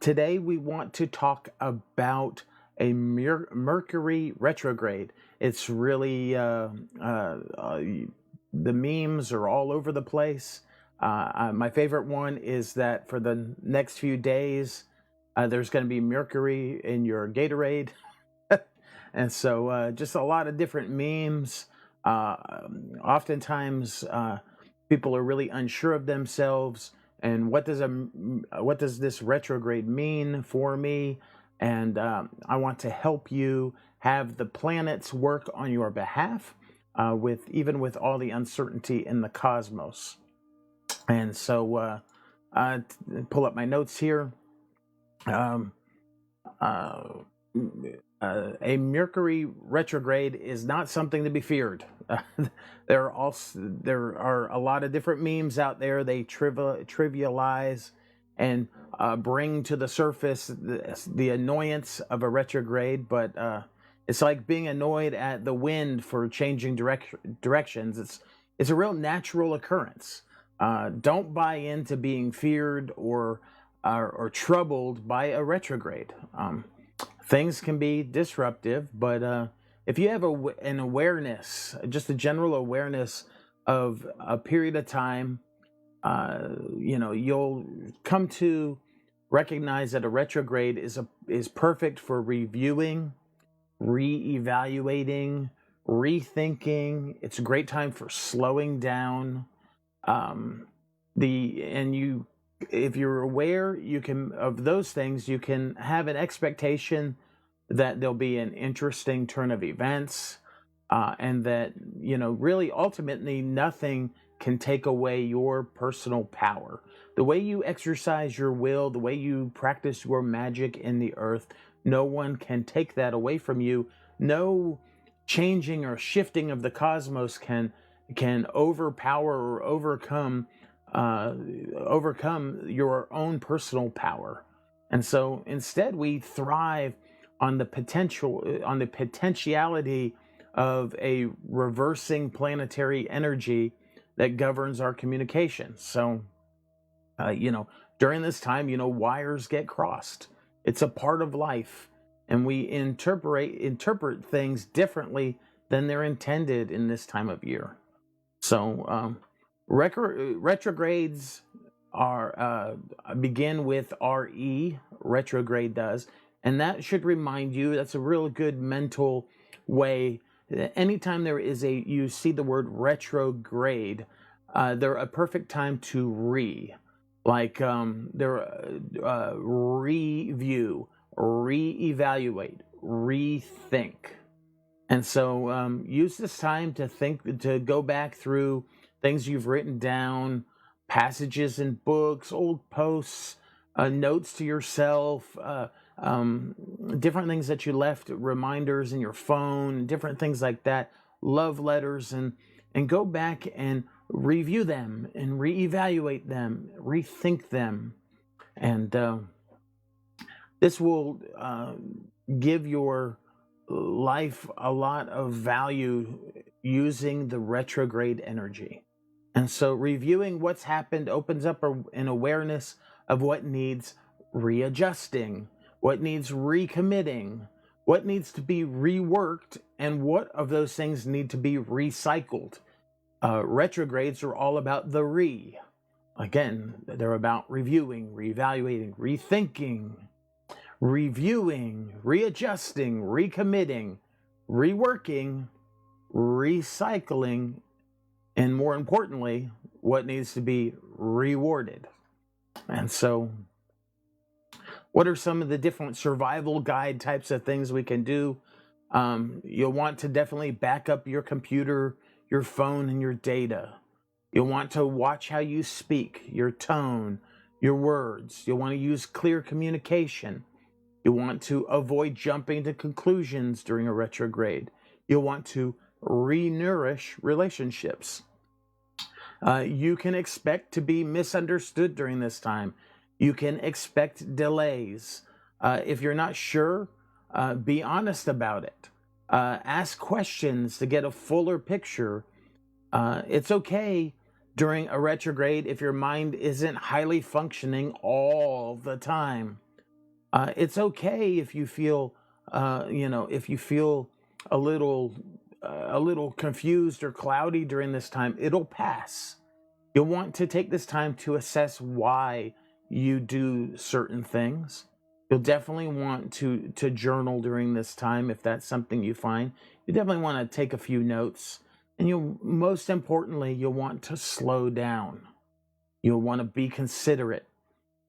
Today we want to talk about a Mercury retrograde. It's really the memes are all over the place. My favorite one is that for the next few days, there's going to be Mercury in your Gatorade, and so just a lot of different memes. Oftentimes, people are really unsure of themselves and what does this retrograde mean for me? And I want to help you have the planets work on your behalf, with all the uncertainty in the cosmos. And so, pull up my notes here. A Mercury retrograde is not something to be feared. There are a lot of different memes out there. They trivialize and bring to the surface the annoyance of a retrograde, but it's like being annoyed at the wind for changing directions. It's a real natural occurrence. Don't buy into being feared or troubled by a retrograde. Things can be disruptive, but if you have an awareness, just a general awareness of a period of time, you'll come to recognize that a retrograde is perfect for reviewing, reevaluating, rethinking. It's a great time for slowing down. If you're aware, of those things, you can have an expectation that there'll be an interesting turn of events, and that, really ultimately nothing can take away your personal power. The way you exercise your will, the way you practice your magic in the earth, no one can take that away from you. No changing or shifting of the cosmos can overpower or overcome your own personal power. And so instead we thrive on the potentiality of a reversing planetary energy that governs our communication. So during this time, wires get crossed. It's a part of life, and we interpret things differently than they're intended in this time of year. So retrogrades begin with RE, retrograde does, and that should remind you, that's a real good mental way. Anytime you see the word retrograde, they're a perfect time to review, reevaluate, rethink. And so use this time to go back through things you've written down, passages in books, old posts, notes to yourself, different things that you left, reminders in your phone, different things like that, love letters, and go back and review them and reevaluate them, rethink them. And this will give your life a lot of value using the retrograde energy. And so reviewing what's happened opens up an awareness of what needs readjusting, what needs recommitting, what needs to be reworked, and what of those things need to be recycled. Retrogrades are all about the re. Again, they're about reviewing, reevaluating, rethinking, reviewing, readjusting, recommitting, reworking, recycling, and more importantly, what needs to be rewarded. And so, what are some of the different survival guide types of things we can do? You'll want to definitely back up your computer, your phone, and your data. You'll want to watch how you speak, your tone, your words. You'll want to use clear communication. You'll want to avoid jumping to conclusions during a retrograde. You'll want to re-nourish relationships. You can expect to be misunderstood during this time. You can expect delays. If you're not sure, be honest about it. Ask questions to get a fuller picture. It's okay during a retrograde if your mind isn't highly functioning all the time. It's okay if you feel, if you feel a little, a little confused or cloudy during this time. It'll pass. You'll want to take this time to assess why you do certain things. You'll definitely want to journal during this time if that's something you find. You definitely want to take a few notes. And you'll, most importantly, you'll want to slow down. You'll want to be considerate,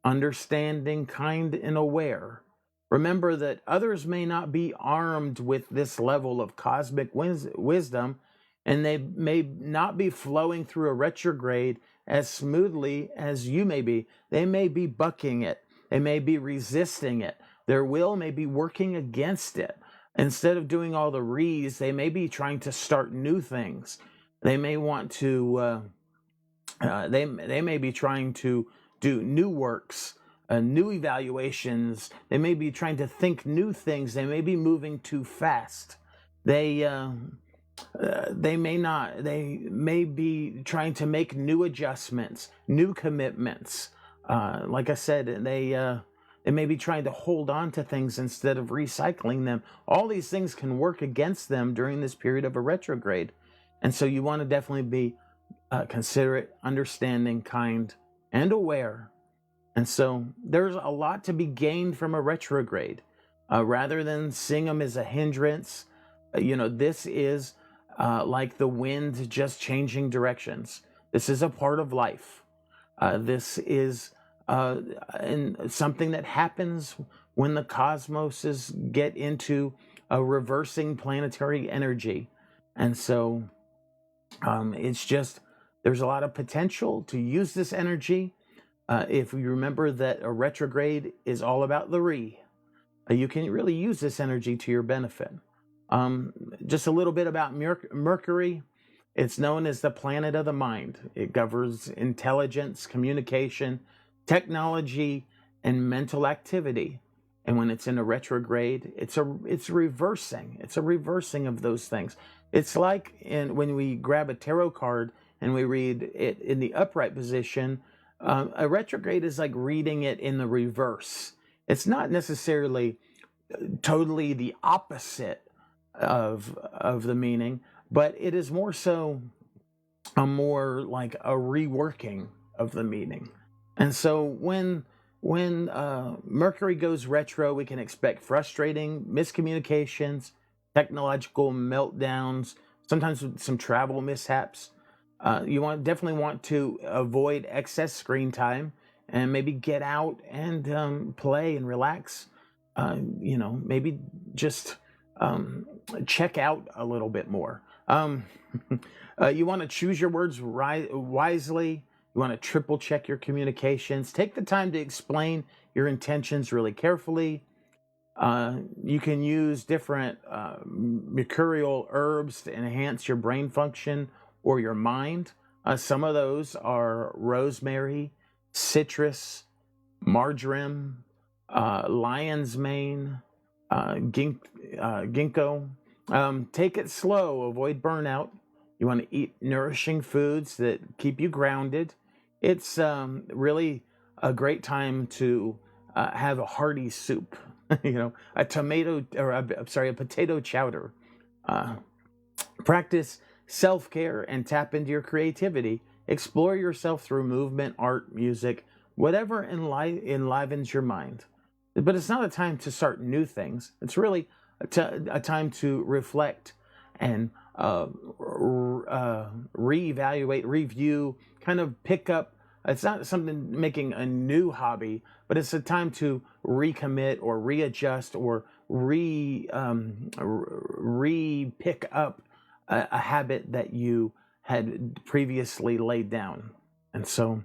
understanding, kind, and aware. Remember that others may not be armed with this level of cosmic wisdom, and they may not be flowing through a retrograde as smoothly as you may be. They may be bucking it, they may be resisting it, their will may be working against it. Instead of doing all the re's, they may be trying to start new things. They may want to, they may be trying to do new works, new evaluations. They may be trying to think new things. They may be moving too fast. They may not. They may be trying to make new adjustments, new commitments. Like I said, they may be trying to hold on to things instead of recycling them. All these things can work against them during this period of a retrograde, and so you want to definitely be considerate, understanding, kind, and aware. And so there's a lot to be gained from a retrograde. Rather than seeing them as a hindrance, this is like the wind just changing directions. This is a part of life. This is something that happens when the cosmoses get into a reversing planetary energy. And so it's just, there's a lot of potential to use this energy. If you remember that a retrograde is all about the you can really use this energy to your benefit. Just a little bit about Mercury. It's known as the planet of the mind. It governs intelligence, communication, technology, and mental activity. And when it's in a retrograde, it's reversing. It's a reversing of those things. It's like when we grab a tarot card and we read it in the upright position. A retrograde is like reading it in the reverse. It's not necessarily totally the opposite of the meaning, but it is more so more like a reworking of the meaning. And so when Mercury goes retro, we can expect frustrating miscommunications, technological meltdowns, sometimes some travel mishaps. You definitely want to avoid excess screen time and maybe get out and play and relax. Maybe just check out a little bit more. You want to choose your words wisely. You want to triple check your communications. Take the time to explain your intentions really carefully. You can use different mercurial herbs to enhance your brain function or your mind. Some of those are rosemary, citrus, marjoram, lion's mane, ginkgo. Take it slow, avoid burnout. You want to eat nourishing foods that keep you grounded. It's really a great time to have a hearty soup. A potato chowder. Practice self-care and tap into your creativity. Explore yourself through movement, art, music, whatever enlivens your mind. But it's not a time to start new things. It's really a time to reflect and reevaluate, review, kind of pick up. It's not something making a new hobby, but it's a time to recommit or readjust or pick up a habit that you had previously laid down. And so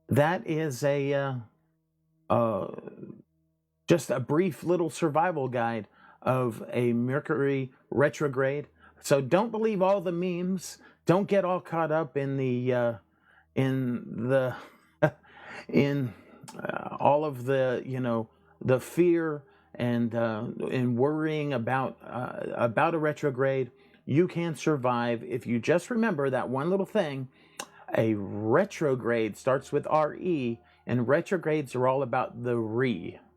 that is just a brief little survival guide of a Mercury retrograde. So don't believe all the memes. Don't get all caught up in all of the fear and worrying about a retrograde. You can survive if you just remember that one little thing. A retrograde starts with RE, and retrogrades are all about the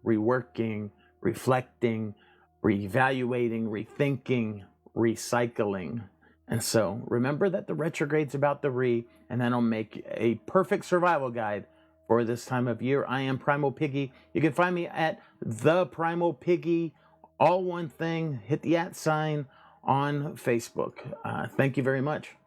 reworking, reflecting, reevaluating, rethinking, recycling. And so remember that the retrograde's about the re, and that'll make a perfect survival guide for this time of year. I am Primal Piggy. You can find me at the Primal Piggy, all one thing. Hit the @ sign on Facebook. Thank you very much.